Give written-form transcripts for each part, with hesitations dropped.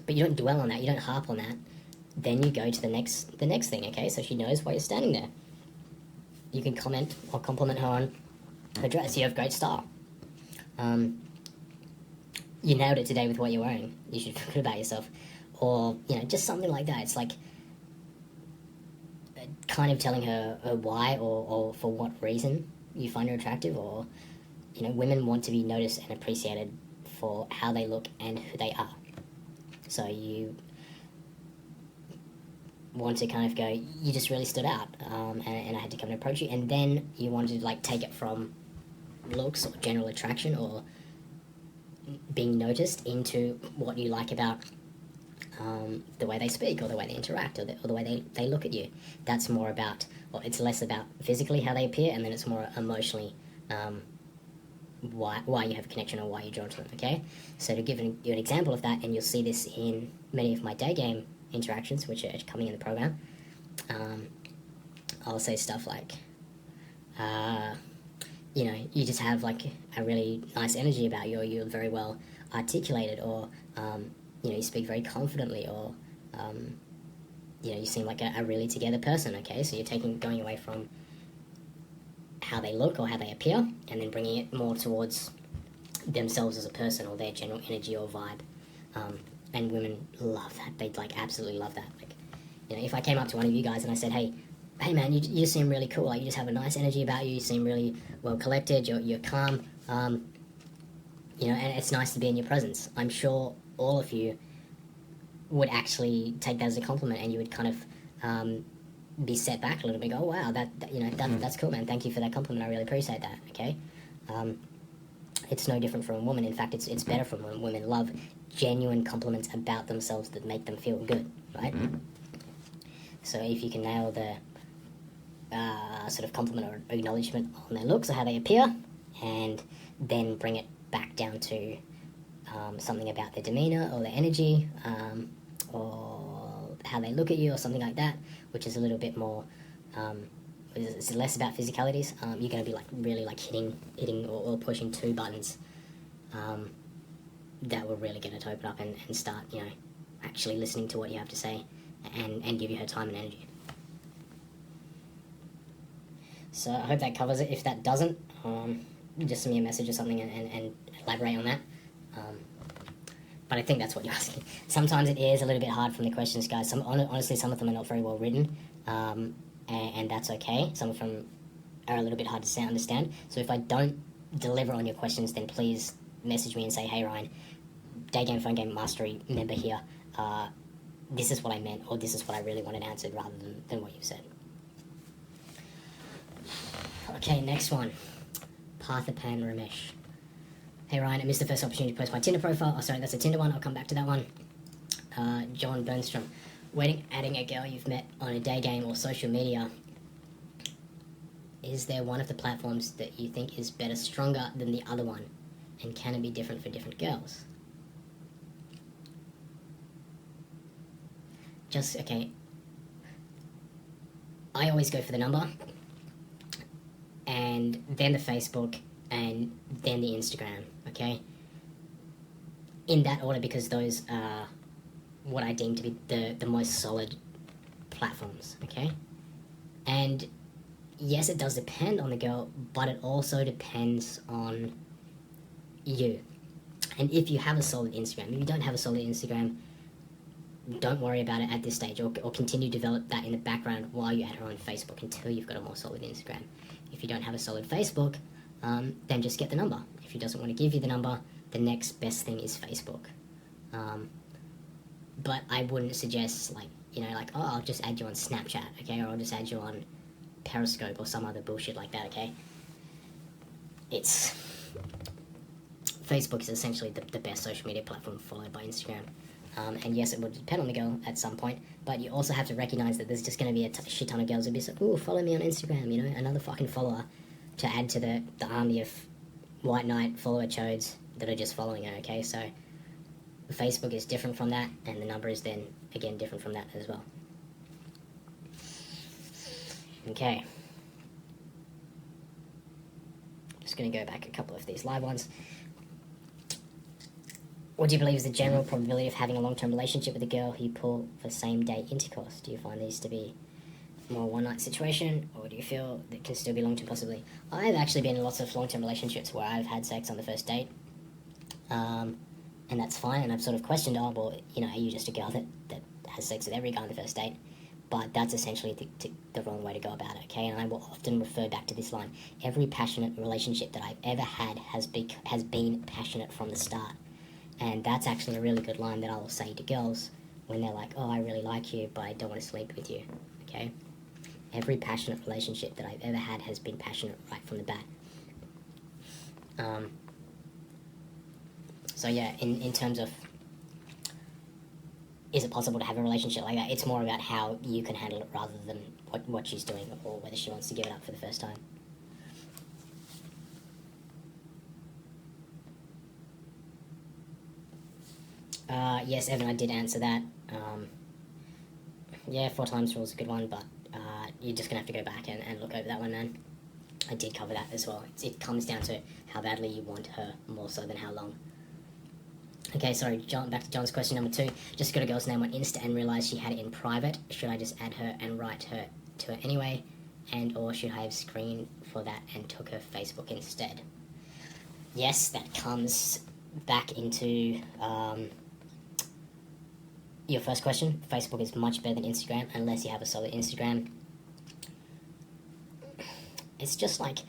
but you don't dwell on that, you don't harp on that. Then you go to the next thing, okay? So she knows why you're standing there. You can comment or compliment her on her dress. You have great style. You nailed it today with what you're wearing. You should feel good about yourself. Or, just something like that. It's like kind of telling her why or for what reason you find her attractive. Or, women want to be noticed and appreciated for how they look and who they are. So you want to kind of go, you just really stood out, and I had to come and approach you. And then you wanted to, take it from looks or general attraction or being noticed into what you like about the way they speak or the way they interact or the way they look at you. That's more about, it's less about physically how they appear, and then it's more emotionally why you have a connection or why you're drawn to them, okay? So to give you an example of that, and you'll see this in many of my day game interactions, which are coming in the program, I'll say stuff like, you just have a really nice energy about you, or you're very well articulated, or you speak very confidently, or you seem like a really together person, okay? So you're going away from how they look or how they appear, and then bringing it more towards themselves as a person or their general energy or vibe. And women love that. They absolutely love that. If I came up to one of you guys and I said, hey man, you seem really cool. You just have a nice energy about you. You seem really well collected. You're calm. And it's nice to be in your presence. I'm sure all of you would actually take that as a compliment, and you would kind of be set back a little bit. Go, oh, wow, that's cool, man. Thank you for that compliment. I really appreciate that. Okay. It's no different from a woman. In fact, it's better from women. Women love genuine compliments about themselves that make them feel good, right? So if you can nail the sort of compliment or acknowledgement on their looks or how they appear, and then bring it back down to something about their demeanor or their energy, or how they look at you or something like that, which is a little bit more, it's less about physicalities. You're going to be really hitting or pushing two buttons that will really get her to open up and start, actually listening to what you have to say, and give you her time and energy. So I hope that covers it. If that doesn't, just send me a message or something and elaborate on that. But I think that's what you're asking. Sometimes it is a little bit hard from the questions, guys. Honestly, some of them are not very well written, and that's okay. Some of them are a little bit hard to understand. So if I don't deliver on your questions, then please message me and say, hey Ryan, Day Game Phone Game Mastery member here, this is what I meant, or this is what I really wanted answered, rather than what you've said. Okay, next one. Parthapan Ramesh. Hey Ryan, I missed the first opportunity to post my Tinder profile. Oh, sorry, that's a Tinder one. I'll come back to that one. John Bernstrom. Adding a girl you've met on a day game or social media. Is there one of the platforms that you think is better, stronger than the other one? And can it be different for different girls? Okay. I always go for the number, and then the Facebook, and then the Instagram, okay? In that order, because those are what I deem to be the most solid platforms, okay? And yes, it does depend on the girl, but it also depends on you. And if you have a solid Instagram, if you don't have a solid Instagram, don't worry about it at this stage, or continue to develop that in the background while you add her on Facebook until you've got a more solid Instagram. If you don't have a solid Facebook, then just get the number. If he doesn't want to give you the number, the next best thing is Facebook. But I wouldn't suggest, I'll just add you on Snapchat, okay, or I'll just add you on Periscope or some other bullshit like that, okay? Facebook is essentially the best social media platform, followed by Instagram. And yes, it would depend on the girl at some point, but you also have to recognize that there's just going to be a shit ton of girls who'll be like, ooh, follow me on Instagram, another fucking follower to add to the army of white knight follower chodes that are just following her, okay? So Facebook is different from that, and the number is then, again, different from that as well. Okay. Just going to go back a couple of these live ones. What do you believe is the general probability of having a long-term relationship with a girl who you pull for same-day intercourse? Do you find these to be more one-night situation, or do you feel that can still be long-term possibly? I've actually been in lots of long-term relationships where I've had sex on the first date, and that's fine, and I've sort of questioned, oh, well, are you just a girl that has sex with every guy on the first date? But that's essentially the wrong way to go about it, okay? And I will often refer back to this line. Every passionate relationship that I've ever had has been passionate from the start. And that's actually a really good line that I'll say to girls when they're like, oh, I really like you, but I don't want to sleep with you, okay? Every passionate relationship that I've ever had has been passionate right from the bat. So yeah, in terms of, is it possible to have a relationship like that? It's more about how you can handle it rather than what she's doing or whether she wants to give it up for the first time. Yes, Evan, I did answer that. Yeah, 4 times rule is a good one, but you're just going to have to go back and look over that one, man. I did cover that as well. It comes down to how badly you want her, more so than how long. Okay, sorry, back to John's question number 2. Just got a girl's name on Insta and realised she had it in private. Should I just add her and write her to her anyway? And or should I have screened for that and took her Facebook instead? Yes, that comes back into your first question. Facebook is much better than Instagram unless you have a solid Instagram. It's just like,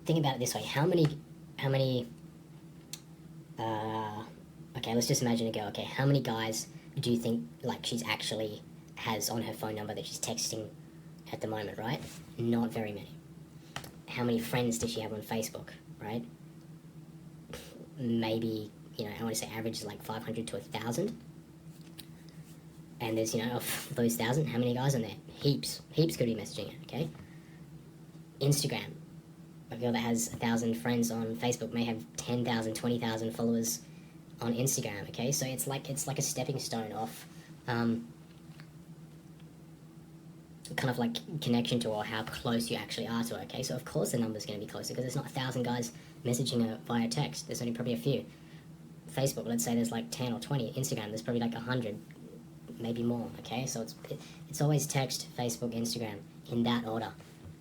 think about it this way. How many okay, let's just imagine a girl. Okay, how many guys do you think like she's actually has on her phone number that she's texting at the moment, right? Not very many. How many friends does she have on Facebook, right? Maybe, I want to say average is like 500 to 1,000. And there's, of those 1,000, how many guys on there? Heaps could be messaging it, okay? Instagram. A girl that has 1,000 friends on Facebook may have 10,000, 20,000 followers on Instagram, okay? So it's like a stepping stone off kind of like connection to, or how close you actually are to her, okay? So of course the number's going to be closer because there's not 1,000 guys messaging her via text. There's only probably a few. Facebook, let's say there's like 10 or 20. Instagram, there's probably like 100, maybe more, okay? So it's always text, Facebook, Instagram, in that order.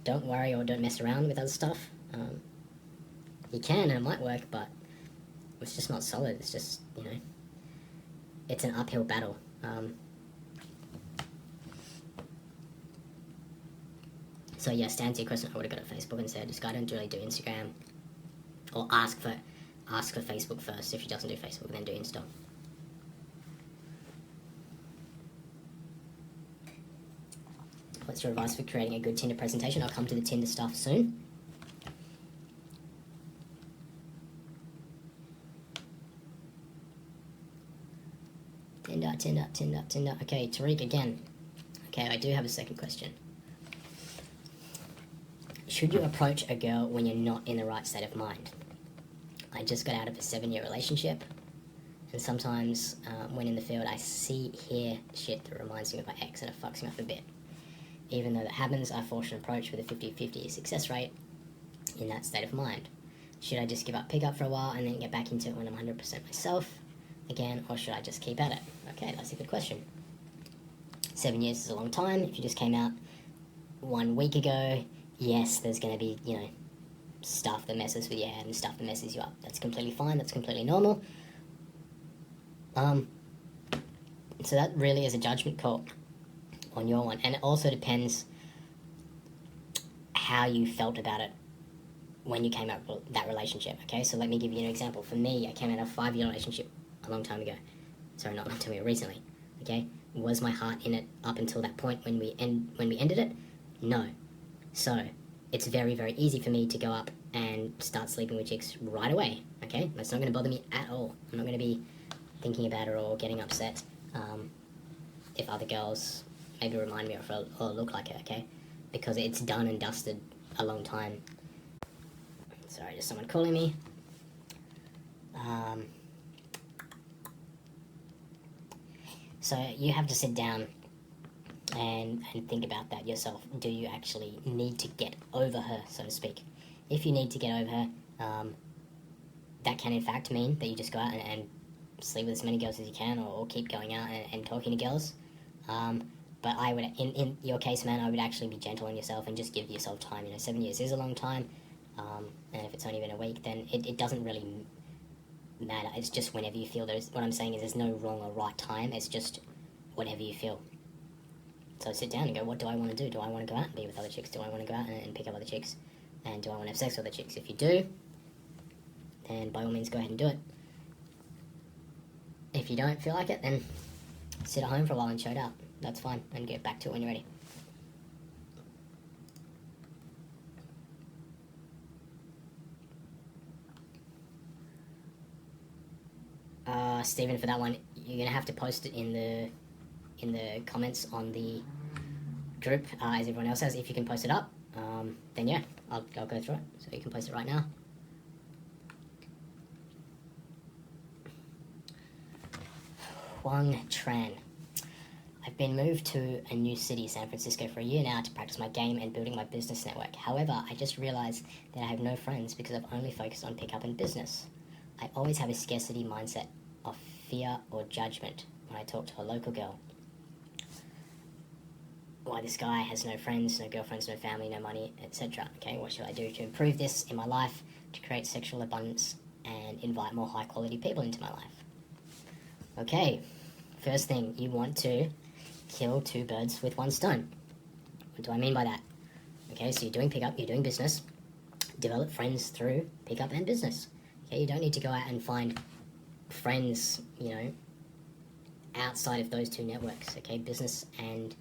Don't worry or don't mess around with other stuff. You can and it might work, but it's just not solid. It's just, it's an uphill battle. So yes, to answer your question, I would have got to Facebook and said, this guy don't really do Instagram, or ask for Facebook first. If he doesn't do Facebook, then do Insta. What's your advice for creating a good Tinder presentation? I'll come to the Tinder stuff soon. Tinder. Okay, Tariq again. Okay, I do have a second question. Should you approach a girl when you're not in the right state of mind? I just got out of a 7-year relationship, and sometimes when in the field I hear shit that reminds me of my ex and it fucks me up a bit. Even though that happens, I force an approach with a 50-50 success rate in that state of mind. Should I just give up pickup for a while and then get back into it when I'm 100% myself again, or should I just keep at it? Okay, that's a good question. 7 years is a long time. If you just came out 1 week ago, yes, there's going to be, stuff that messes with your head and stuff that messes you up. That's completely fine. That's completely normal. So that really is a judgment call on your one. And it also depends how you felt about it when you came out of that relationship, okay? So let me give you an example. For me, I came out of a 5-year relationship a long time ago. Sorry, not a long time ago, recently, okay? Was my heart in it up until that point when we ended it? No. So it's very, very easy for me to go up and start sleeping with chicks right away, okay? That's not going to bother me at all. I'm not going to be thinking about it or getting upset if other girls maybe remind me of her or look like her, okay? Because it's done and dusted a long time. Sorry, just someone calling me. So you have to sit down and think about that yourself. Do you actually need to get over her, so to speak? If you need to get over her, that can in fact mean that you just go out and sleep with as many girls as you can, or keep going out and talking to girls. But I would, in your case, man, I would actually be gentle on yourself and just give yourself time. 7 years is a long time, and if it's only been a week, then it doesn't really matter. It's just whenever you feel. What I'm saying is there's no wrong or right time. It's just whatever you feel. So sit down and go, what do I want to do? Do I want to go out and be with other chicks? Do I want to go out and pick up other chicks? And do I want to have sex with other chicks? If you do, then by all means go ahead and do it. If you don't feel like it, then sit at home for a while and show it out. That's fine, and get back to it when you're ready. Stephen, for that one, you're gonna have to post it in the comments on the group, as everyone else has. If you can post it up, then yeah, I'll go through it. So you can post it right now. Huang Tran. I've been moved to a new city, San Francisco, for a year now to practice my game and building my business network. However, I just realized that I have no friends because I've only focused on pickup and business. I always have a scarcity mindset of fear or judgment when I talk to a local girl. Why this guy has no friends, no girlfriends, no family, no money, etc. Okay, what should I do to improve this in my life, to create sexual abundance and invite more high quality people into my life? Okay, first thing, you want to kill two birds with one stone. What do I mean by that? Okay, so you're doing pickup, you're doing business. Develop friends through pickup and business. Okay, you don't need to go out and find friends, outside of those two networks. Okay, business and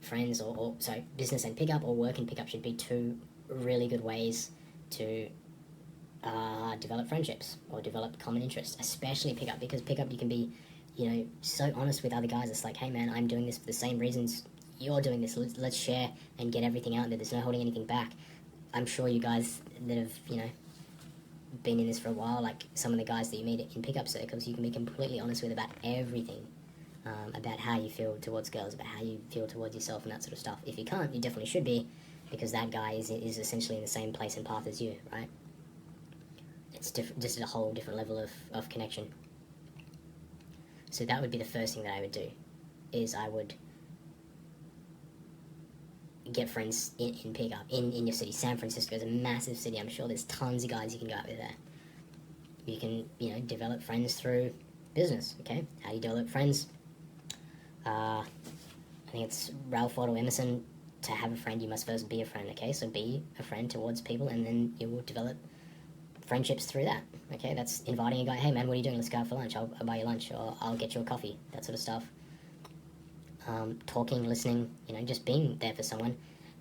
friends, or business and pickup, or work and pickup should be two really good ways to develop friendships or develop common interests, especially pickup, because pickup you can be so honest with other guys. It's like, hey man, I'm doing this for the same reasons you're doing this. Let's share and get everything out there. There's no holding anything back. I'm sure you guys that have, been in this for a while, like some of the guys that you meet in pickup circles, you can be completely honest with about everything, about how you feel towards girls, about how you feel towards yourself and that sort of stuff. If you can't, you definitely should be, because that guy is essentially in the same place and path as you, right? It's just a whole different level of connection. So that would be the first thing that I would do, is I would get friends in pickup, in your city. San Francisco is a massive city. I'm sure there's tons of guys you can go out with there. You can, develop friends through business, okay? How do you develop friends? I think it's Ralph Waldo Emerson, to have a friend, you must first be a friend, okay? So be a friend towards people, and then you will develop friendships through that, okay? That's inviting a guy, hey man, what are you doing? Let's go out for lunch. I'll buy you lunch, or I'll get you a coffee, that sort of stuff. Talking, listening, just being there for someone.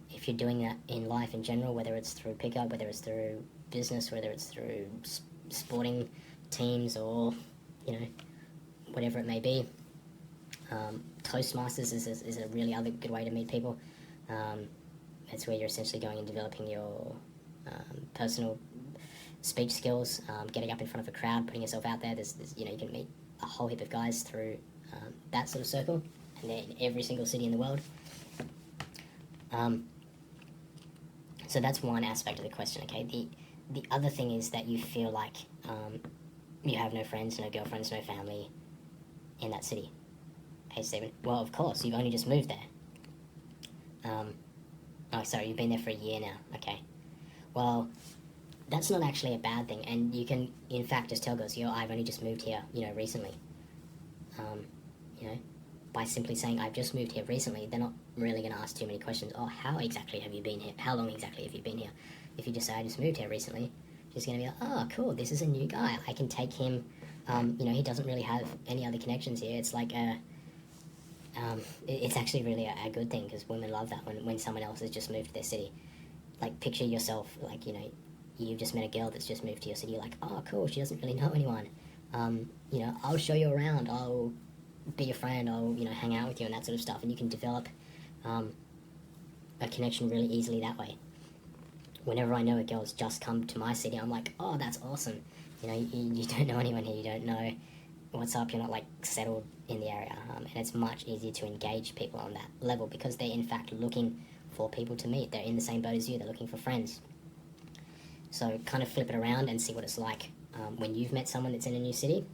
If you're doing that in life in general, whether it's through pickup, whether it's through business, whether it's through sporting teams, or, whatever it may be. Toastmasters is a really other good way to meet people. It's where you're essentially going and developing your personal speech skills, getting up in front of a crowd, putting yourself out there. There's you can meet a whole heap of guys through that sort of circle, and they're in every single city in the world. So that's one aspect of the question, okay? The other thing is that you feel like you have no friends, no girlfriends, no family in that city. Hey, Stephen. Well, of course, you've only just moved there. Oh, sorry, you've been there for a year now. Okay. Well, that's not actually a bad thing, and you can, in fact, just tell girls, I've only just moved here, recently. By simply saying, I've just moved here recently, they're not really going to ask too many questions. Oh, how exactly have you been here? How long exactly have you been here? If you just say, I just moved here recently, she's going to be like, oh, cool, this is a new guy. I can take him, he doesn't really have any other connections here. It's like it's actually really a good thing, because women love that when someone else has just moved to their city. Like, picture yourself, like, you've just met a girl that's just moved to your city. You're like, oh, cool, she doesn't really know anyone. I'll show you around. I'll be your friend. I'll, hang out with you and that sort of stuff. And you can develop a connection really easily that way. Whenever I know a girl's just come to my city, I'm like, oh, that's awesome. You don't know anyone here. You don't know what's up. You're not, like, settled in the area. And it's much easier to engage people on that level, because they're, in fact, looking for people to meet. They're in the same boat as you. They're looking for friends. So kind of flip it around and see what it's like when you've met someone that's in a new city,